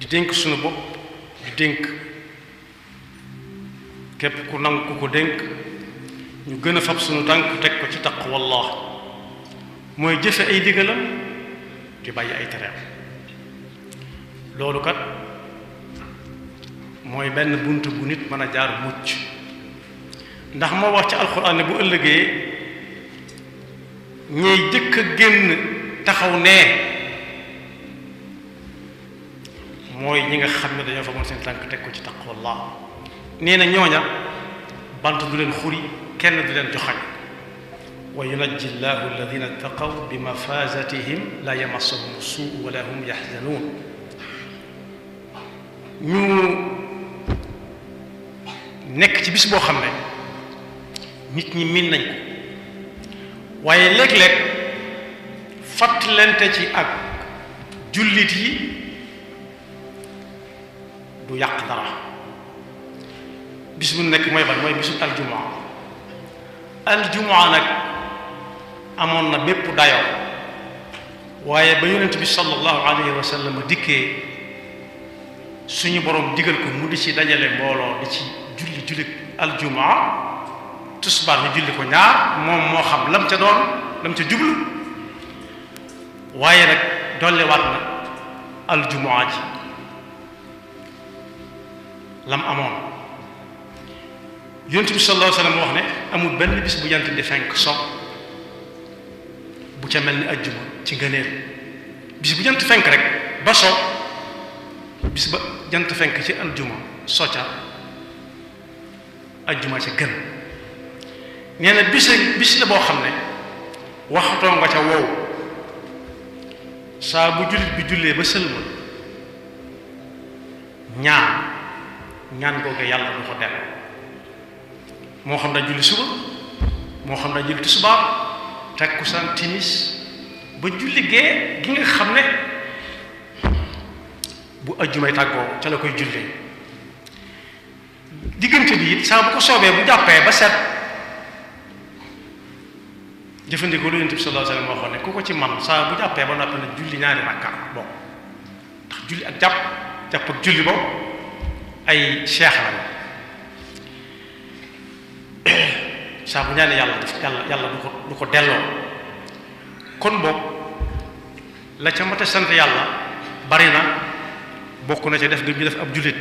di dénk sunu bopp di dénk képp ku nangu ku ko dénk ñu gën a fab sunu tànk teg ko ci taqwallah mooy jëfe ay digalam di bàyyi ay tereem. loolu kat mooy benn bunt bu nit mën a jaar mucc, ndax moo wax ci alxuraan ne bu ëllëgee ñey jëkk a génn taxaw nee mooy ñi nga xam ne dañoo famoon seen tànk teg ko ci taqwallah. nee na ñooña bant du leen xuri, kenn du leen joxañ. wa yunajji llahu alladina taqaw bi mafazatihim la yamassahum suu wala hum yaxzanuun. ñu nekk ci bis boo xam ne nit ñi miin nañ ko, waaye léeg-léeg fàttalante ci ak jullit yi du yàq dara. bis bu nekk mooy ban mooy bisu aljumaa. aljumaa nag amoon na bépp dayoo, waaye ba yonent bi sallallahu alayhi wa sallam dikkee suñu borom digal ko mu di ci dajale mbooloo di ci julli aljumaa. tusbaar ñu julli ko ñaar, moom moo xam lam ca doon lam ca jublu, waaye nag dolliwaat na aljumaa ji lam amoon. yonent bi sallallahu alayhi wa sallam wax ne amul benn bis bu jant di fenk so bu ca mel ni ajjuma ci ngëneel. bis bu jant fenk rek ba so, bis ba jant fenk ci aljuma so ca ajjuma ca gën. nee na bis la boo xam ne waxtoo nga ca wow, saa bu jullit bi jullee ba sëlmal ñaan googu yàlla du ko delloo. moo xam daa julli suba, moo xam daa julli tisbaar, takkusaan, timis ba julli gee gi nga xam ne bu ajjumay tàggoo ca la koy jullee. diggante bi it saa bu ko soobee bu jàppee ba set jëfandikoo lu Yonent bi sallallahu alayhi wa sallam waxoon ne ku ko ci man saa bu jàppee ba noppi na julli ñaari rakka boobu. ndax julli ak jàpp ak julli boobu ay cheikh la saa bu ñaanee yàlla du ko delloo. kon boog la ca mat a sant yàlla bari na, bokk na ca def ñu def ab jullit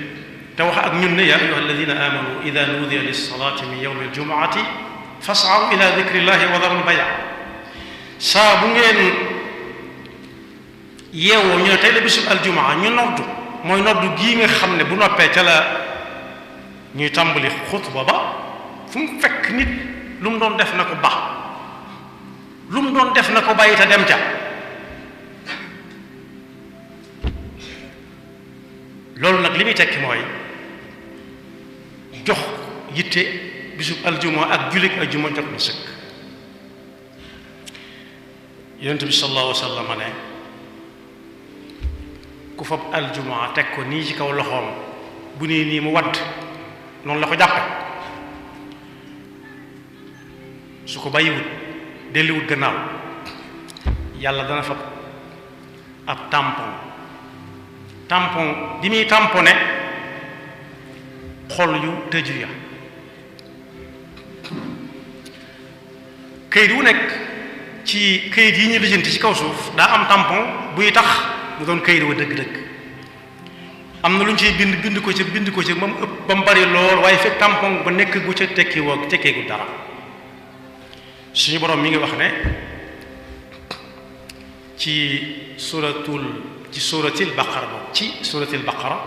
te wax ak ñun ne yaa ayyuha alladina amanu ida nuudiya lissalaati min yawmi aljumuati fas'aw ila dikrillahi wa darul bay'. saa bu ngeen yeewoo ñu ne tey la bisub aljumaa ñu noddu, mooy noddu gii nga xam ne bu noppee ca la ñuy tàmbali xutba ba. fu mu fekk nit lu mu doon def na ko baax, lu mu doon def na ko bàyyi te dem ca. loolu nag li muy tekki mooy jox yitte bisub aljuma ak jullit aljuma jot na sëkk. yonent bi sallallahu alayhi wa sallam ne ku fab aljuma teg ko nii ci kaw loxoom bu nii mu wadd noonu la ko jàppe, su ko bàyyiwut delliwut gannaaw yàlla dana fab ab tampon di muy tamponné xol yu tëju ya. këyit wu nekk ci këyit yi ñu lijjanti ci kaw suuf daa am tampon buy tax mu doon këyit wa dëgg-dëgg. am na lu ñu ciy bind ko ca moom ëpp ba mu bari lool, waaye fekk tampon ba nekk gu ca tekkeegu dara. suñu borom mi ngi wax ne ci suratil baqara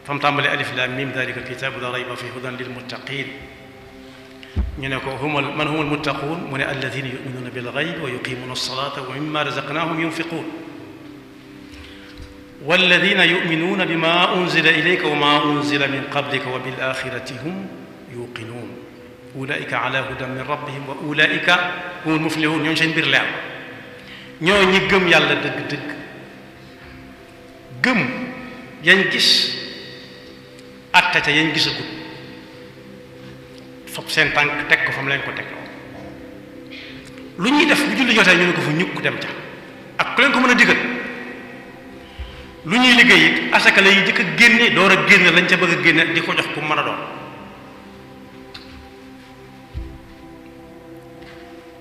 fam tàmbale alif lam mim dalika alkitabu la rayba fi hudan lilmuttaqin. ñu ne ko man hum almuttaqun mu ne alladina yuminuna bilgayb wa yuqimuna alsalata wa mimma razaqnahum yunfiqun walladina yuminuna bima unzila ilayka wa ma unzila min qablika wa bil axirati hum yuqinun ulaika ala hudan min rabbihim wa ulaika humul muflihun. ñooñu seen mbir leer, ñoo ñi gëm yàlla dëgg-dëgg, gëm yañ gis atte ca yañ gisagut, fab seen tànk teg ko fa mu leen ko teg. lu ñuy def bu julli jotee ñu ne ko fa ñukk dem ca ak ku leen ko mën a digal. lu ñuy liggéey it asaka la yi jëkk a génne door a génne lañ ca bëgg a génne di ko jox ku mën a doon.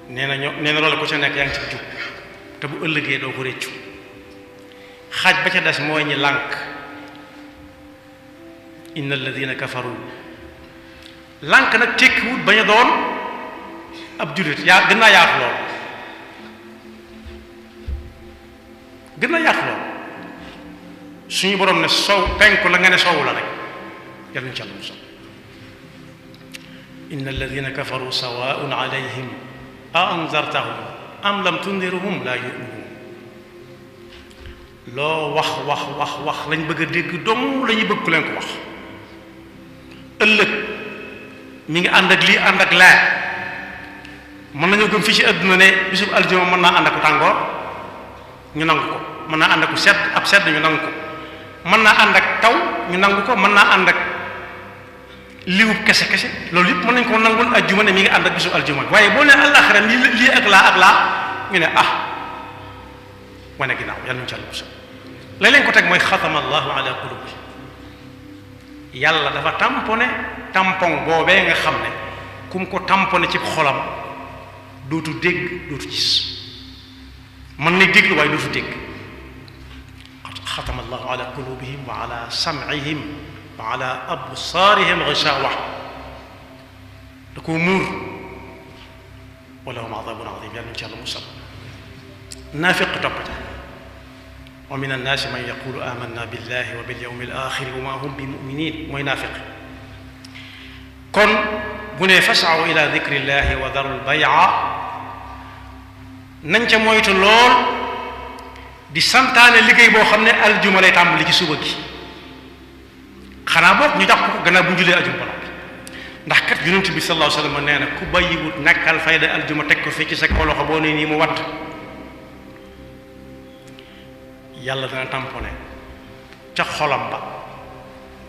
nee na loolu ku ca nekk yaa ngi ci jub te bu ëllëgee doo ko réccu. xaaj ba ca des mooy ñi lànk inna alladina kafaru lànk nag tekkiwut bañ a doon ab jullit yaa gën naa yaatu lool gën naa yaatu lool suñu borom ne sow penku la nga ne sowu la rek yàlla ñu ci àlla musal inna alladina kafaru sawaun alayhim a anzartahum am lam tundiruhum la yu'minun loo wax lañ bëgg a dégg dong la ñuy bëgg ku leen ko wax ëllëg mi ngi ànd ak lii ànd ak laa mën nañoo gëm fii ci àdduna ne bisub aljuma mën naa ànd ak tàngoor ñu nangu ko mën naa ànd ak sedd ab sedd ñu nangu ko mën naa ànd ak taw ñu nangu ko mën naa ànd ak liwub kese loolu yëpp mën nañ ko nangul aljuma ne mi ngi ànd ak bisub aljuma waaye boo ne àllaaxira lii ak laa ñu ne wane ginnaaw yàlla ñu ci àll bu lay leen ko teg mooy xatama allahu ala qulubi yàlla dafa tamponné tampon boobee nga xam ne ku mu ko tamponné ci xolam dootu dégg dootu gis mën na déglu waaye dootu dégg xatama allahu ala qulubihim wa ala sam'ihim wa ala absaarihim gishawa da koo muur wa lahum adabun adim yàlla ñu ci àll musal naafiq toppata wa min annaasi man yaqulu amanna billahi wa bil yawmi al axiri wa ma hum bi muminin mooy naafiq kon bu ne fasaw ila dikrillahi wa darul bay'a nañ ca moytu lool di santaane liggéey boo xam ne aljuma lay tàmbali ci suba gi xanaa boog ñu jàpp ko gannaaw bu ñu julee aljuma ba noppi ndax kat yonent bi sallallahu alayhi wa sallam nee na ku bàyyiwut ñàkkal fayda aljuma teg ko fii ci sa kaw loxo boo ne nii mu watt yàlla dana tamponné ca xolam ba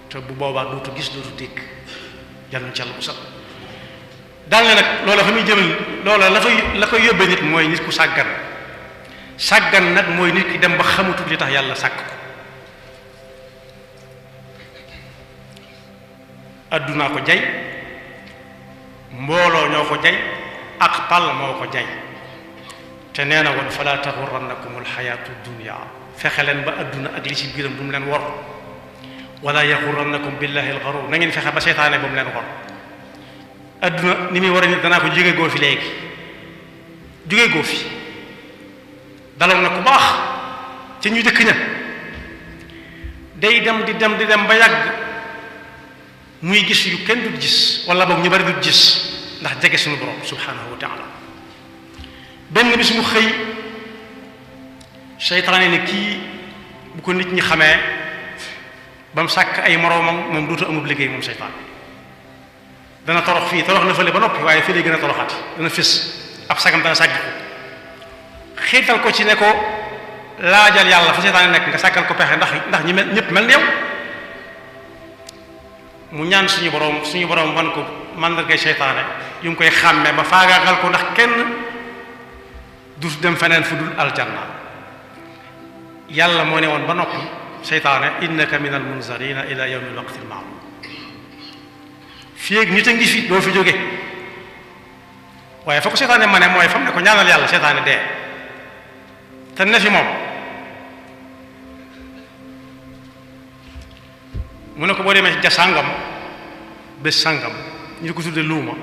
te bu boobaa dootu gis dootu dégg yàlla na ci yàlla bu sax daal ne nag loola fa muy jëmal loola la koy yóbbee nit mooy nit ku sàggan nag mooy nit ki dem ba xamatul li tax yàlla sàkk ko addunaa ko jay mbooloo ñoo ko jay ak pal moo ko jay te nee na woon fala taxurrannakum alxayaatu dunia fexe leen ba adduna ak li ci biiram bu mu leen wor wala yaxurrannakum billahi alxaruur na ngeen fexe ba seytaane bu mu leen wor adduna ni muy war a nit danaa ko jóge goo fi léegi jóge goo fi daloon na ku baax ci ñu dëkk ña day dem di dem ba yàgg muy gis yu kenn dut gis wala boog ñu bari dut gis ndax jege suñu borom subhanahu wa taala benn bis mu xëy seytaane ne kii bu ko nit ñi xamee ba mu sàkk ay moroomam moom duutu amub liggéey moom seytaane dana torox fii torox na fële ba noppi waaye fii lay gën a toroxaati dana fis ab sagam dana sàgg ko xiital ko ci ne ko laajal yàlla fa seytaane nekk nga sàkkal ko pexe ndax ñi mel ñëpp mel ni yow mu ñaan suñu borom wan ko màndargay seytaane yu ngi koy xàmmee ba faagaagal ko ndax kenn du dem feneen fu dul aljanna yàlla moo ne woon ba noppi seytaane innaka min al munzarina ila yawmi al waqti al ma'lum fii ak nit a ngi fi doo fi jóge waaye fa ko seytaane ma ne mooy fam ne ko ñaanal yàlla seytaane dee te ne fi moom mu ne ko boo demee ja sàngam bés sàngam ñu ko tudde luuma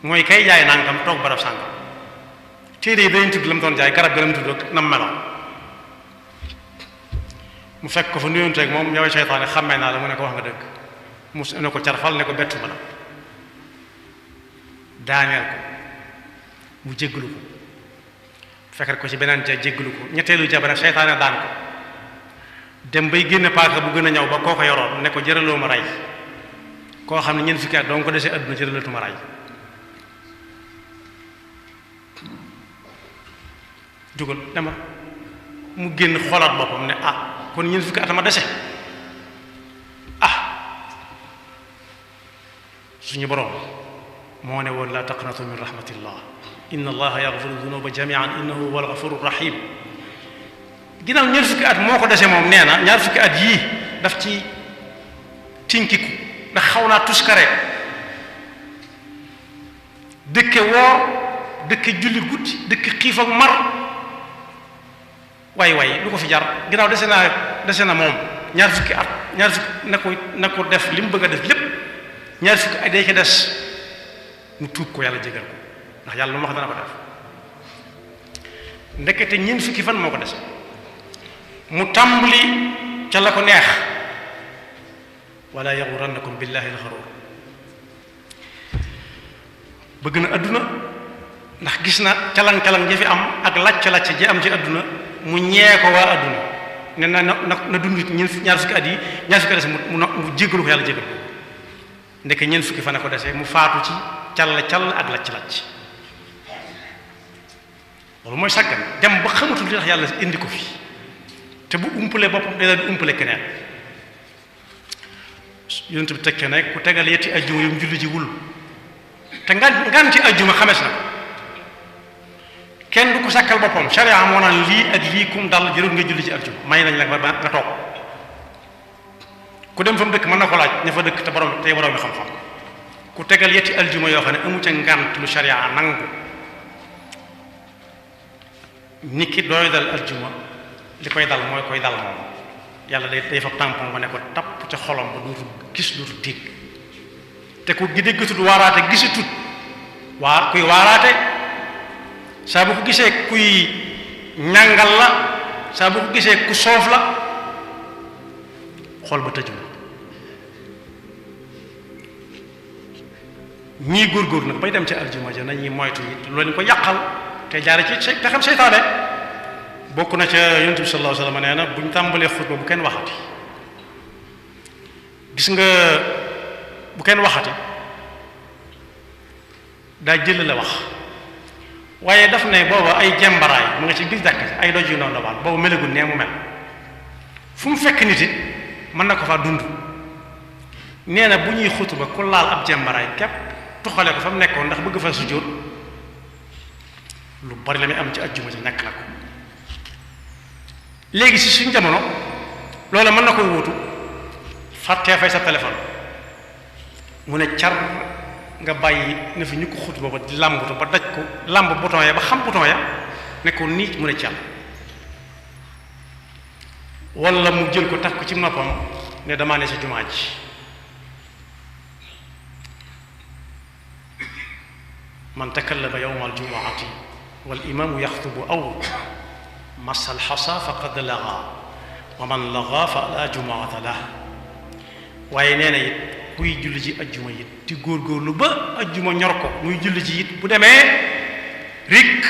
mooy kay jaay nangam toog barab sàngam téere yi dañuy tudd la mu doon jaay garab ga la mu tudd ak nam meloon mu fekk ko fa nuyonteeg moom yow seytaane xàmmee naa la mu ne ko wax nga dëgg mu ne ko carfal ne ko bettu ma la daaneel ko mu jéggalu ko fekkat ko ci beneen ja jéggalu ko ñetteelu jabar seytaane daan ko dem bay génne paaka bu gën a ñëw ba koo ko yoroon ne ko jëraloo ma rey koo xam ne ñeent fukki at doo ko desee adduna jëralatu ma rey jógal demal mu génn xoolaat boppam ne kon ñeent fukki at ma dese suñu borom moo ne woon laa taqnatu min rahmatillah inna allaha yaghfiru dunuba jamian innahu huwa alghafuru rahim ginnaaw ñaar fukki at moo ko dese moom nee na ñaar fukki at yii daf ci tinkiku ndax xaw naa tuskare dëkke woor dëkke julli guddi dëkke xiif ak mar waay lu ko fi jar ginnaaw dese na moom ñaar fukki at ñaar fukki na ko def li mu bëgg a def lépp ñaar fukki at day ko des mu tuub ko yàlla jégal ko ndax yàlla lu ma wax dana ko def ndekete ñeent fukki fan moo ko des mu tàmbali ca la ko neex wala yaxurannakum billahi alxaruur bëgg na adduna ndax gis na calang-calang ja fi am ak lacc-lacc ji am ci adduna mu ñee ko waa adduna ne na dund ñaar fukki at yi ñaar fukki des mu jéggalu ko yàlla jéggal ko ndeke ñeent fukki fan a ko desee mu faatu ci call ak lacc-lacc loolu mooy sàggan dem ba xamatul li tax yàlla indi ko fi te bu umpalee boppam day daal di umpale keneen yonent bi tekkee ne ku tegal yetti ajjuma yu mu julli ji wul te nganti ajjuma xames na kenn du ko sàkkal boppam sharia moo naan lii ak lii kum dal jërul nga julli ci ajjuma may nañ la nga toog ku dem fa mu dëkk mën na ko laaj ña fa dëkk te borom mi xam-xam ku tegal yetti aljuma yoo xam ne amu ca ngant lu sharia nangu nit ki dooy dal aljuma li koy dal mooy koy dal moom yàlla day fa tampon ba ne ko tapp ca xolom ba dootu gis dootu dégg te ku gi déggatut waaraate gisatut kuy waaraate saa bu ko gisee kuy ñàngal la saa bu ko gisee ku soof la xol ba tëju ñii góor nag bay dem ci aljuma ja nañuy moytu it loolu ko yàqal te jaare ci te xam seytaane bokk na ca yonent bi sallallahu alayhi wa sallam nee na bu ñu tàmbalee xutba bu kenn waxati gis nga bu kenn waxati daa jël la wax waaye daf ne booba ay jembaraay mu nga ci biir jàkk ay doj yu ndaw ndawaan boobu melagul nee mu mel fu mu fekk nit it mën na ko faa dund nee na bu ñuy xutba ku laal ab jembaraay képp tuxale ko fa mu nekkoon ndax bëgg fa sujjóot lu bari la muy am ci ajjuma ci ñàkk na ko léegi si suñ jamono loolu mën na ko wuutu fàttee fay sa téléphone mu ne car nga bàyyi na fi ñu ko xutba ba di làmbutu ba daj ko làmb bouton ya ba xam bouton ya ne ko nii mu ne cal wala mu jël ko tax ko ci noppam ne damaa ne si jumaa ji man takallama yawma aljumuati wal imaamu yaxtubu aw massa alxasa faqad laga wa man laga fa la jumuata lah waaye nee na it kuy julli ji ajjuma it di góorgóorlu ba ajjuma ñor ko muy julli ji it bu demee rik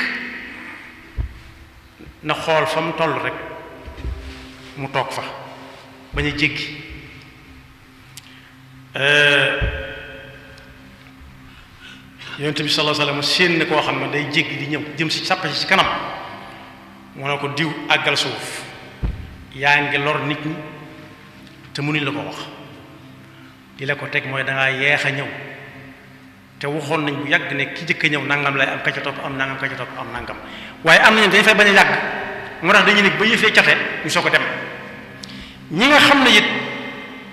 na xool fa mu toll rek mu toog fa bañ a jéggi yonent bi sallallahu alayhi wa sallam séen ne koo xam ne day jéggi di ñëw jëm si sàpp si ci kanam mu ne ko diw àggal suuf yaa ngi lor nit ñi te mënuñ la ko wax di la ko teg mooy dangaa yeex a ñëw te waxoon nañ bu yàgg ne ki jëkk a ñëw nangam lay am ka ca topp am nangam ka ca topp am nangam waaye am nañu dañ fay bañ a yàgg moo tax dañuy nekk ba yëfee cate ñu soo ko dem ñi nga xam ne it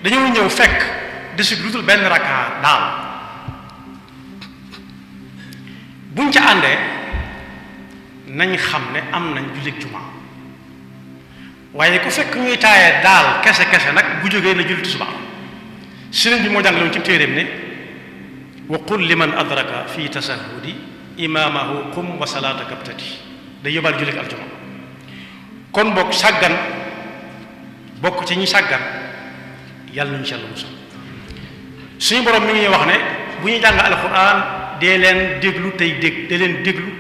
dañoo ñëw fekk desut lu dul benn rakka daal buñ ca àndee nañ xam ne am nañ jullit juma waaye ku fekk ñuy taaye daal kese nag bu jógee na jullit tisbaar sëriñ bi moo jàngale ci téeréem ne wa qul liman adraka fi tasahudi imaamahu qum wa salaataka abtadi day yóbbaal jullit aljuma kon bokk sàggan bokk ci ñi sàggan yàlla nañu ci yàlla musal suñu borom mi ngi wax ne bu ñu jàng alquran dee leen déglu tey dégg dee leen déglu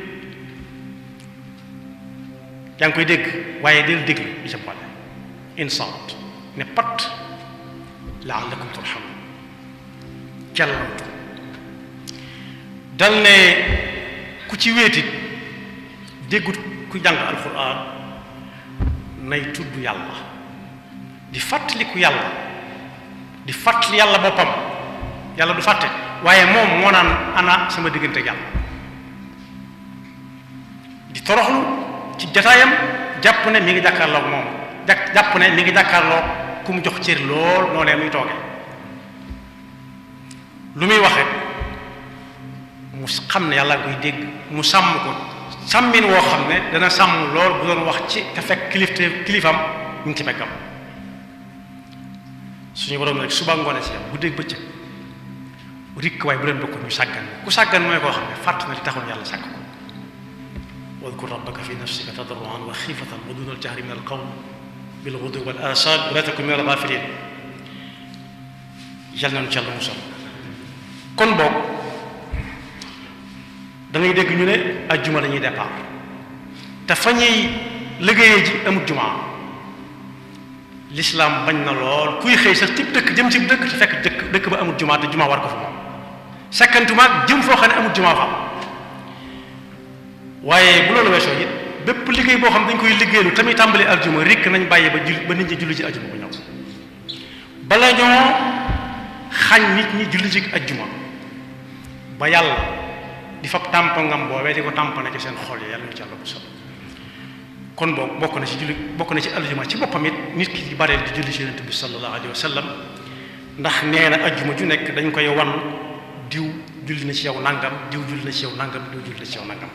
yaa ngi koy dégg waaye deel déglu bi ca boole insaat ne pat laallakum turhamun cellantu dal ne ku ci wéetit déggut ku jàng alquran nay tudd yàlla di fàttaliku yàlla di fàttali yàlla boppam yàlla du fàtte waaye moom moo naan ana sama diggante yàlla di toroxlu ci jataayam jàpp ne mi ngi jàkkaarloog moom jàpp ne mi ngi jàkkaarloog ku mu jox cër lool noonee muy toogee lu muy wax rek mu xam ne yàlla koy dégg mu sàmm ko sàmmin woo xam ne dana sàmm lool bu doon wax ci te fekk kilifam ñu ngi ci beggam suñu borom rek suba ngoone si yam bu dégg bëccëg rikk waaye bu leen bokk ñu sàggan ku sàggan mooy koo xam ne fàtt na li taxoon yàlla sàkk ko wadkur rabbaka fi nafsika tadarruan wa xiifatan wa duna aljahri min alqawl bilghudu wal asal wa la takun min alghafilin yal nañu ci yàlla musal kon boog da ngay dégg ñu ne ajjuma la ñuy départ te fa ñuy liggéeyee ji amut jumaa l'islam bañ na lool kuy xëy sax cib dëkk jëm cib dëkk te fekk dëkk ba amut jumaa te jumaa war ko fa moom sakkantumaak jëm foo xam ne amut jumaa fa waaye bu loolu weesoo it bépp liggéey boo xam ne dañ koy liggéeylu tamit tàmbali aljuma rikk nañ bàyyi ba nit ñi julli ci aljuma bu ñëw bala ñoo xañ nit ñi julli ci aljuma ba yàlla di fab tàmpangam boobee di ko tàmpane ci seen xol yi yàlla ñu ci yàlla bu sol kon boog bokk na ci aljuma ci boppam it nit ki di bareel di julli ci yonent bi sallallahu alayhi wa sallam ndax nee na aljuma ju nekk dañ koy wan diw julli na ci yow nangam diw julli na ci yow nangam diw julli na ci yow nangam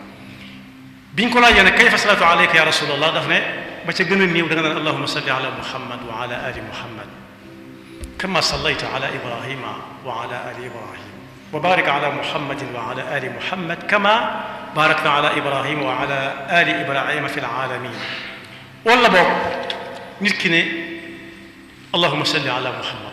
biñ ko laajee ne kayfa salaatu alayka ya rasulallah daf ne ba ca gën a néew da nga naan allahumma salli ala muhammad wa ala ali muhammad kama sallayta ala ibrahima wa ala ali ibrahim wa barik ala muhammadin wa ala ali muhammad kama barakta ala ibrahima wa ala ali ibrahima fi alaalamin wala boog nit ki ne allahumma salli ala muhammad